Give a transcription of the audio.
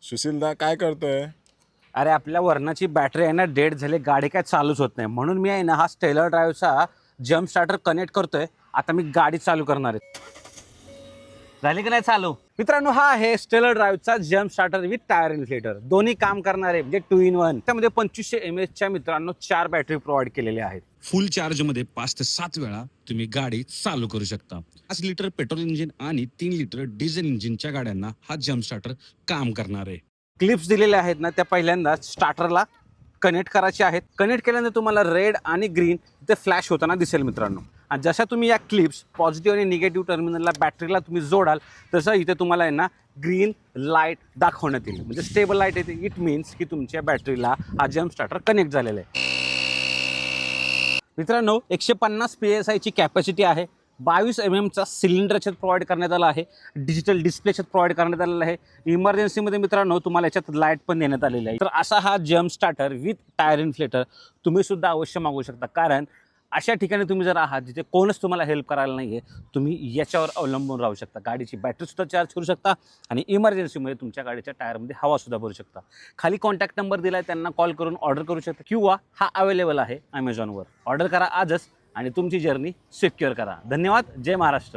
सुशीलदा काय करतोय? अरे आपल्या वर्णाची बॅटरी आहे ना डेड झाली, गाडी काय चालूच होत नाही, म्हणून मी आहे ना हा स्टेलर ड्राईव्हचा जम्प स्टार्टर कनेक्ट करतोय. आता मी गाडी चालू करणार आहे. झाली की नाही चालू? मित्रांनो, हा आहे स्टेलर ड्राईव्हचा jump starter with tyre inflator. दोन्ही काम करणारे म्हणजे 2 in 1. त्यामध्ये 2500 mAh च्या मित्रांनो 4 बॅटरी प्रोव्हाइड केलेल्या आहेत. फुल चार्ज मध्ये 5 ते 7 वेळा तुम्ही गाडी चालू करू शकता. 5 लिटर पेट्रोल इंजिन आणि 3 लिटर डिझेल इंजिनच्या गाड्यांना हा जम्प स्टार्टर काम करणार आहे. क्लिप्स दिलेल्या आहेत ना, त्या पहिल्यांदा स्टार्टरला कनेक्ट करायचे आहेत. कनेक्ट केल्यानंतर तुम्हाला रेड आणि ग्रीन इथे फ्लॅश होताना दिसेल मित्रांनो. आणि जशा तुम्ही या क्लिप्स पॉझिटिव्ह आणि निगेटिव्ह टर्मिनलला बॅटरीला तुम्ही जोडाल तसं इथे तुम्हाला आहे ना ग्रीन लाईट दाखवण्यात येईल, म्हणजे स्टेबल लाईट येते. इट मीन्स की तुमच्या बॅटरीला हा जम्प स्टार्टर कनेक्ट झालेला आहे. मित्रांनो, 150 PSI ची कॅपॅसिटी आहे. 22 mm चा सिलेंडर याच्यात प्रोव्हाइड करण्यात आला आहे. डिजिटल डिस्प्ले याच्यात प्रोव्हाइड करण्यात आलेला आहे. इमर्जन्सीमध्ये मित्रांनो तुम्हाला याच्यात लाईट पण देण्यात आलेली आहे. तर असा हा jump starter with tyre inflator तुम्ही सुद्धा अवश्य मागवू शकता. कारण अशा ठिकाणी तुम्ही जर आहात जिथे कोणच तुम्हाला हेल्प करायला नाही आहे, तुम्ही याच्यावर अवलंबून राहू शकता. गाडीची बॅटरीसुद्धा चार्ज करू शकता आणि इमर्जन्सीमध्ये तुमच्या गाडीच्या टायरमध्ये हवासुद्धा भरू शकता. खाली कॉन्टॅक्ट नंबर दिला आहे, त्यांना कॉल करून ऑर्डर करू शकता किंवा हा अवेलेबल आहे ॲमेझॉनवर. ऑर्डर करा आजच आणि तुमची जर्नी सिक्युअर करा. धन्यवाद. जय महाराष्ट्र.